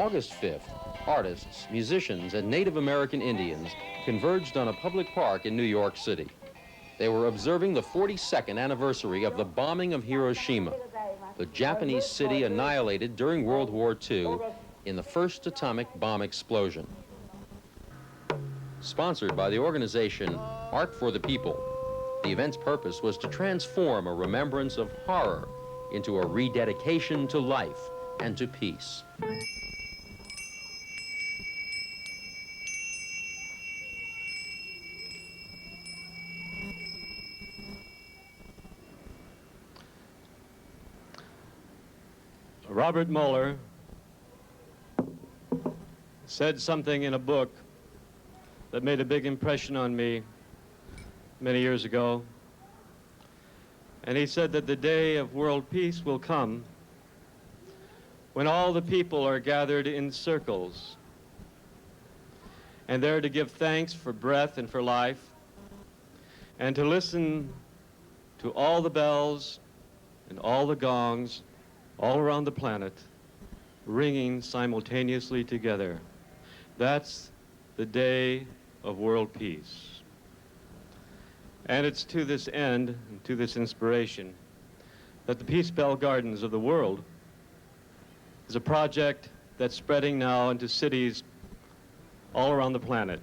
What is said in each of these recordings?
August 5th, artists, musicians, and Native American Indians converged on a public park in New York City. They were observing the 42nd anniversary of the bombing of Hiroshima, the Japanese city annihilated during World War II in the first atomic bomb explosion. Sponsored by the organization Art for the People, the event's purpose was to transform a remembrance of horror into a rededication to life and to peace. Robert Mueller said something in a book that made a big impression on me many years ago. And he said that the day of world peace will come when all the people are gathered in circles and there to give thanks for breath and for life and to listen to all the bells and all the gongs all around the planet ringing simultaneously together. That's the day of world peace. And it's to this end, and to this inspiration, that the Peace Bell Gardens of the world is a project that's spreading now into cities all around the planet.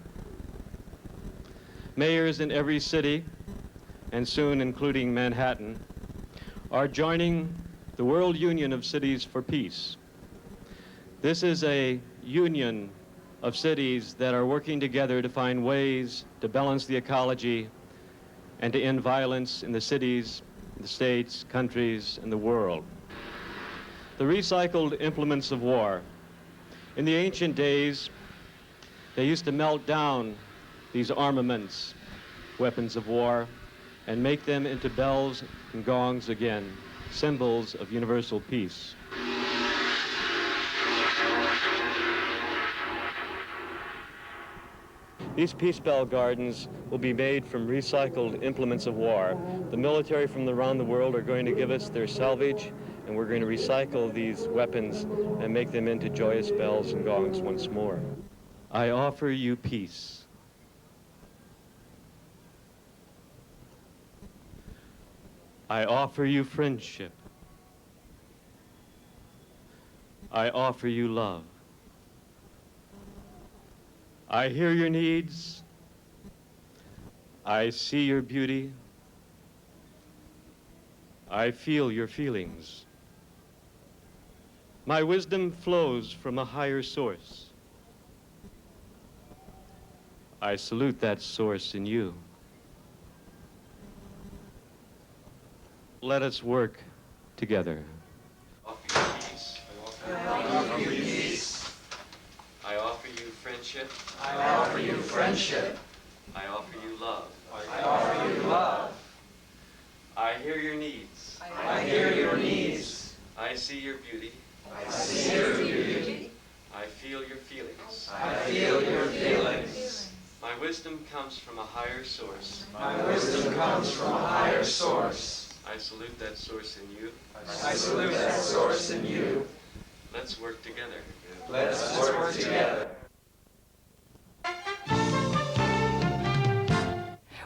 Mayors in every city, and soon including Manhattan, are joining the World Union of Cities for Peace. This is a union of cities that are working together to find ways to balance the ecology and to end violence in the cities, the states, countries, and the world. The recycled implements of war. In the ancient days, they used to melt down these armaments, weapons of war, and make them into bells and gongs again, symbols of universal peace. These Peace Bell Gardens will be made from recycled implements of war. The military from around the world are going to give us their salvage, and we're going to recycle these weapons and make them into joyous bells and gongs once more. I offer you peace. I offer you friendship. I offer you love. I hear your needs. I see your beauty. I feel your feelings. My wisdom flows from a higher source. I salute that source in you. Let us work together. I offer you peace. I offer you peace. I offer you friendship. I offer you friendship. I offer you love. I offer you love. I hear your needs. I hear your needs. I see your beauty. I see your beauty. I feel your feelings. I feel your feelings. My wisdom comes from a higher source. My wisdom comes from a higher source. I salute that source in you. I salute that source in you. Let's work together. Let's work together.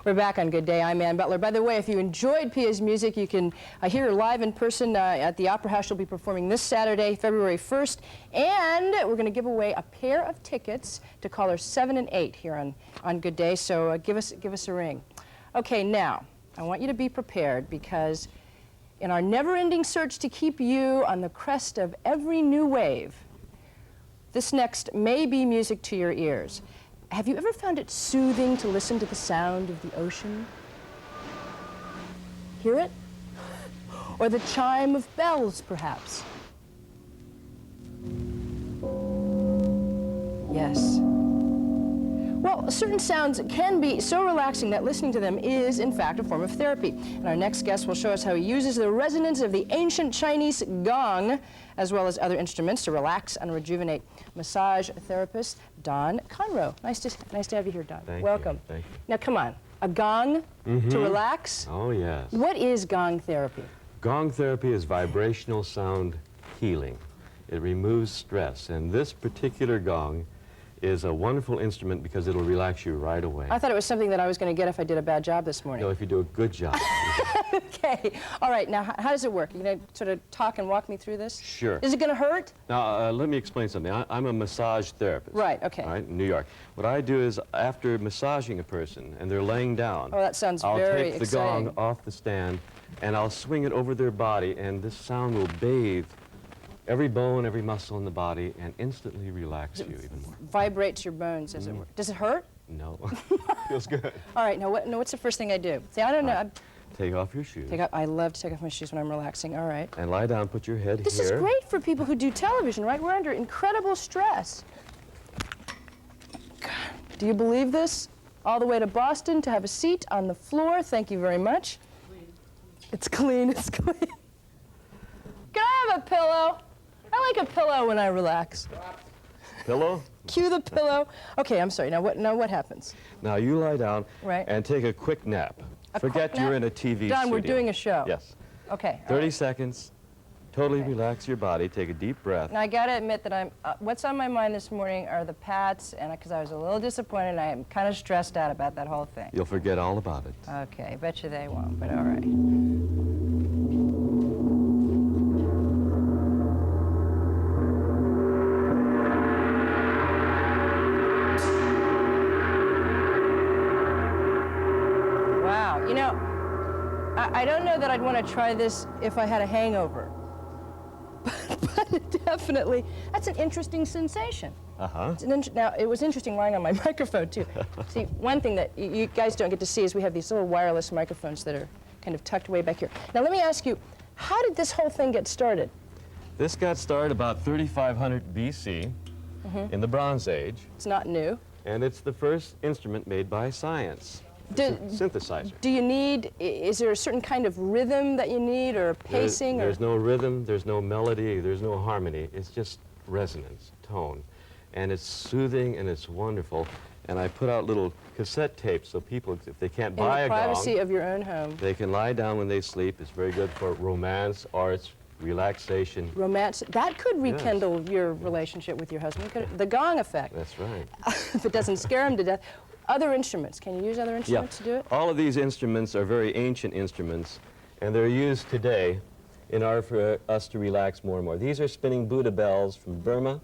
We're back on Good Day. I'm Ann Butler. By the way, if you enjoyed Pia's music, you can hear her live in person at the Opera House. She'll be performing this Saturday, February 1st. And we're going to give away a pair of tickets to callers 7 and 8 here on Good Day. So give us a ring. Okay, now, I want you to be prepared because in our never-ending search to keep you on the crest of every new wave, this next may be music to your ears. Have you ever found it soothing to listen to the sound of the ocean? Hear it? Or the chime of bells, perhaps? Yes. Well, certain sounds can be so relaxing that listening to them is, in fact, a form of therapy. And our next guest will show us how he uses the resonance of the ancient Chinese gong, as well as other instruments, to relax and rejuvenate. Massage therapist Don Conreaux. Nice to have you here, Don. Welcome. Thank you. Now, come on. A gong to relax? Oh, yes. What is gong therapy? Gong therapy is vibrational sound healing. It removes stress. And this particular gong is a wonderful instrument because it'll relax you right away. I thought it was something that I was going to get if I did a bad job this morning. No, if you do a good job. Okay. All right. Now, how does it work? You going to sort of talk and walk me through this? Sure. Is it going to hurt? Now, let me explain something. I'm a massage therapist. Right, okay. All right, in New York. What I do is, after massaging a person and they're laying down, Oh, that sounds I'll very take the exciting. gong off the stand and I'll swing it over their body, and this sound will bathe every bone, every muscle in the body, and instantly relax you even more. Vibrates your bones as it were. Does it hurt? No. Feels good. All right. Now, what's the first thing I do? See, I don't know. Right. Take off your shoes. I love to take off my shoes when I'm relaxing. All right. And lie down, put your head This here. is great for people who do television, right? We're under incredible stress. God, do you believe this? All the way to Boston to have a seat on the floor. Thank you very much. It's clean. It's clean. Can I have a pillow? I like a pillow when I relax. Pillow? Cue the pillow. Okay, I'm sorry. Now what happens? Now you lie down Right. and take a quick nap. Forget quick you're nap? in a TV Don, studio. we're doing a show. Yes. Okay. 30 seconds. Totally Okay. relax your body. Take a deep breath. Now I got to admit that I'm. What's on my mind this morning are the pats, and because I was a little disappointed, I am kind of stressed out about that whole thing. You'll forget all about it. Okay, I bet you they won't, but all right. Wow, you know, I don't know that I'd want to try this if I had a hangover. But it definitely, that's an interesting sensation. Uh-huh. Now, it was interesting lying on my microphone, too. See, one thing that you guys don't get to see is we have these little wireless microphones that are kind of tucked way back here. Now, let me ask you, how did this whole thing get started? This got started about 3500 BC in the Bronze Age, It's not new. and it's the first instrument made by science. Synthesizer. Do you need, is there a certain kind of rhythm that you need, or pacing? There's no rhythm, there's no melody, there's no harmony. It's just resonance, tone. And it's soothing and it's wonderful. And I put out little cassette tapes so people, if they can't buy In a the privacy gong, of your own home. they can lie down when they sleep. It's very good for romance, arts, relaxation. Romance, that could rekindle your relationship with your husband. The gong effect. That's right. If it doesn't scare him to death. Other instruments, can you use other instruments to do it? All of these instruments are very ancient instruments, and they're used today in order for us to relax more and more. These are spinning Buddha bells from Burma.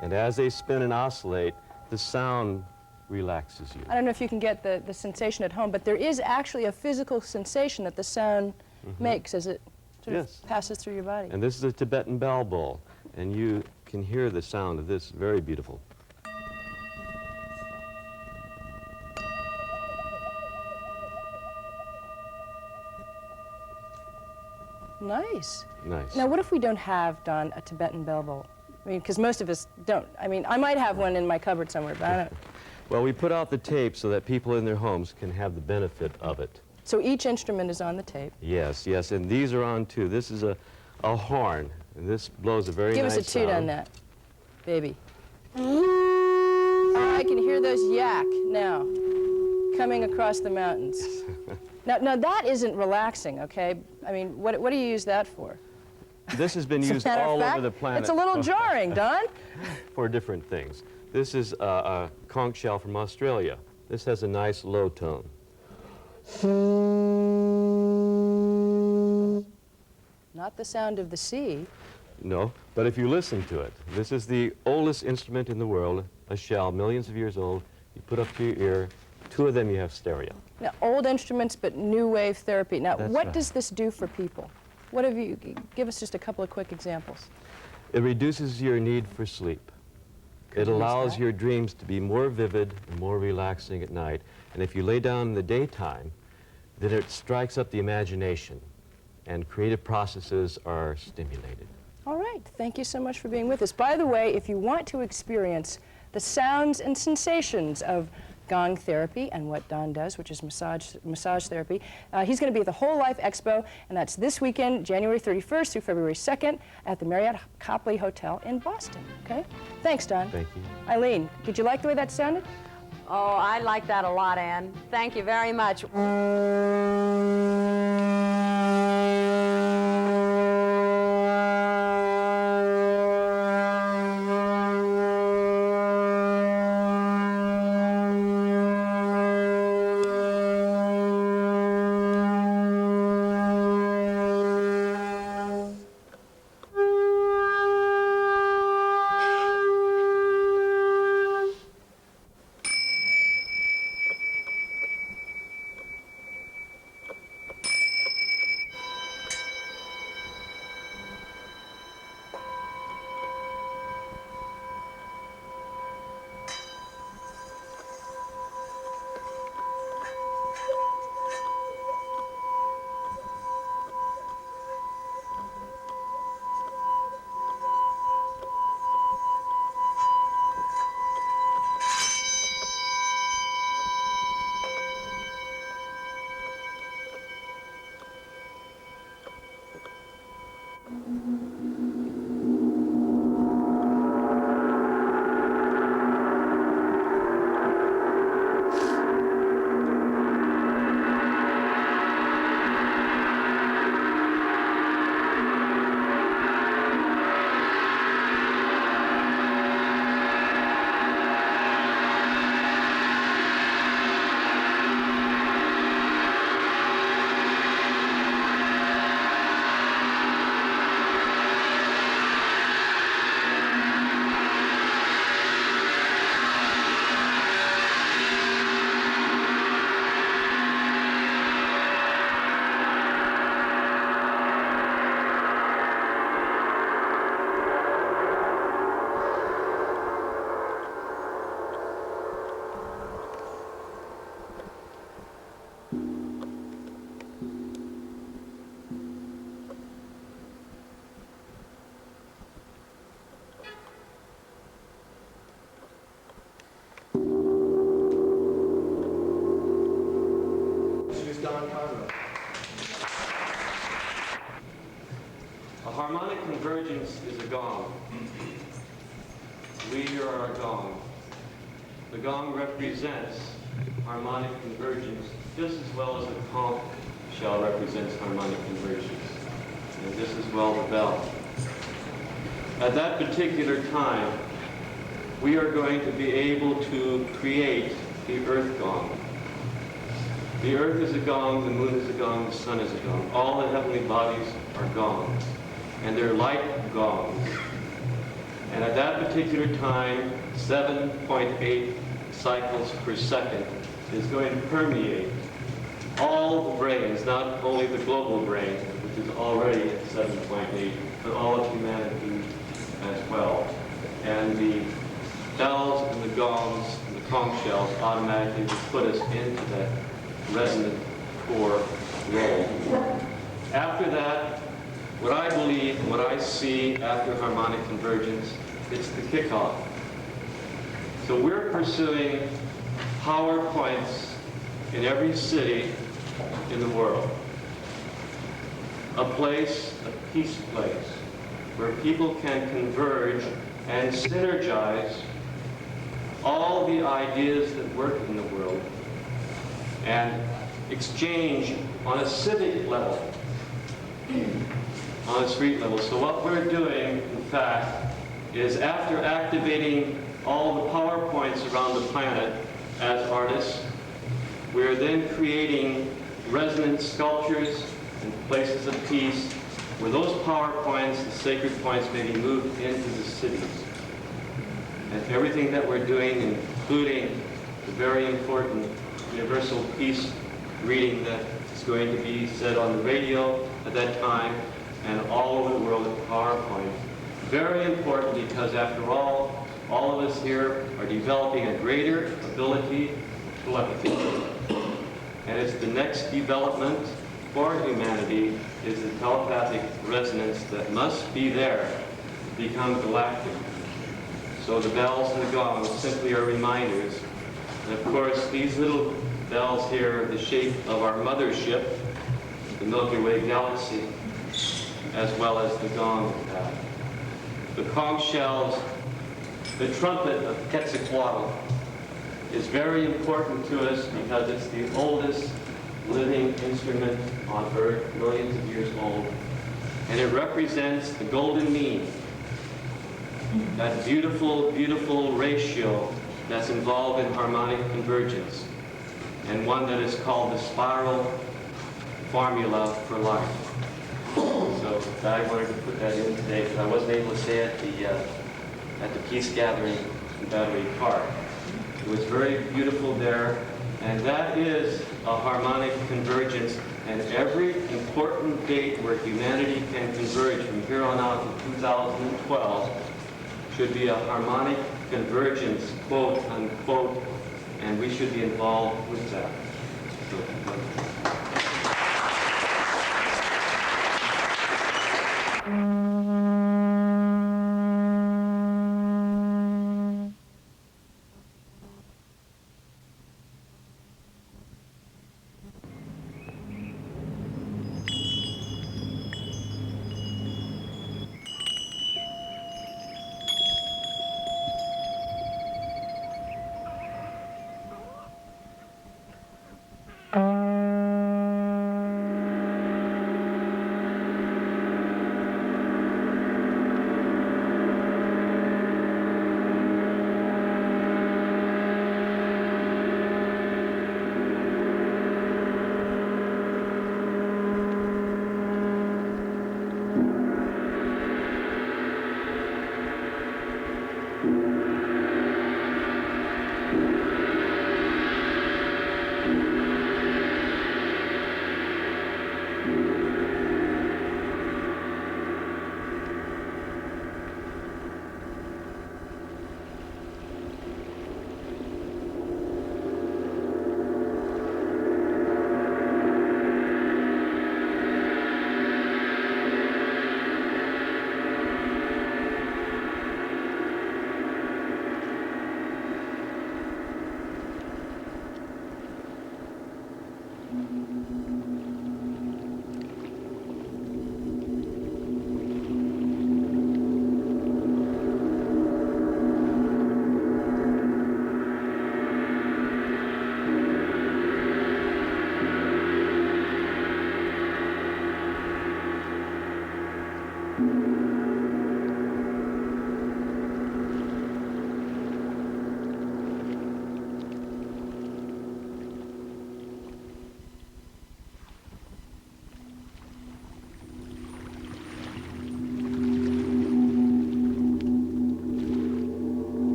And as they spin and oscillate, the sound relaxes you. I don't know if you can get the sensation at home, but there is actually a physical sensation that the sound makes as it sort Yes. of passes through your body. And this is a Tibetan bell bowl, and you can hear the sound of this, very beautiful. Nice. Nice. Now, what if we don't have, Don, a Tibetan bell bowl? I mean, because most of us don't. I mean, I might have one in my cupboard somewhere, but I don't. Well, we put out the tape so that people in their homes can have the benefit of it. So each instrument is on the tape. Yes, yes, and these are on too. This is a horn, and this blows a very Give nice us a toot sound. on that, baby. Oh, I can hear those yak now, coming across the mountains. Now that isn't relaxing, okay? I mean, what do you use that for? This has been As a used matter of all fact, over the planet. It's a little jarring, Don. for different things. This is a conch shell from Australia. This has a nice low tone. Not the sound of the sea. No, but if you listen to it, this is the oldest instrument in the world, a shell, millions of years old. You put up to your ear, two of them you have stereo. Now, old instruments, but new wave therapy. Now, That's what right. does this do for people? What have you, give us just a couple of quick examples. It reduces your need for sleep. It allows your dreams to be more vivid and more relaxing at night. And if you lay down in the daytime, then it strikes up the imagination and creative processes are stimulated. All right, thank you so much for being with us. By the way, if you want to experience the sounds and sensations of gong therapy and what Don does, which is massage therapy, he's going to be at the Whole Life Expo, and that's this weekend, January 31st through February 2nd at the Marriott Copley Hotel in Boston, okay? Thanks, Don. Thank you. Eileen, did you like the way that sounded? Oh, I like that a lot, Anne. Thank you very much. A harmonic convergence is a gong. We here are a gong. The gong represents harmonic convergence just as well as the conch shell represents harmonic convergence, and just as well the bell. At that particular time, we are going to be able to create the earth gong. The earth is a gong, the moon is a gong, the sun is a gong. All the heavenly bodies are gongs, and they're like gongs. And at that particular time, 7.8 cycles per second is going to permeate all the brains, not only the global brain, which is already at 7.8, but all of humanity as well. And the bells and the gongs and the conch shells automatically will put us into that resonant core role. After that, what I believe and what I see after harmonic convergence, it's the kickoff. So we're pursuing power points in every city in the world. A place, a peace place, where people can converge and synergize all the ideas that work in the world and exchange on a civic level, on a street level. So what we're doing, in fact, is after activating all the power points around the planet as artists, we're then creating resonant sculptures and places of peace where those power points, the sacred points, may be moved into the cities. And everything that we're doing, including the very important universal peace reading that is going to be said on the radio at that time and all over the world at PowerPoint. Very important because, after all of us here are developing a greater ability to telepathy. And it's the next development for humanity is the telepathic resonance that must be there to become galactic. So the bells and the gongs simply are reminders. And of course, these little bells here are the shape of our mothership, the Milky Way galaxy, as well as the gong. The conch shells, the trumpet of Quetzalcoatl, is very important to us because it's the oldest living instrument on Earth, millions of years old. And it represents the golden mean, that beautiful, beautiful ratio that's involved in harmonic convergence, and one that is called the spiral formula for life. So I wanted to put that in today because I wasn't able to say it at the peace gathering in Battery Park. It was very beautiful there, and that is a harmonic convergence, and every important date where humanity can converge from here on out to 2012 should be a harmonic convergence, quote unquote, and we should be involved with that. So,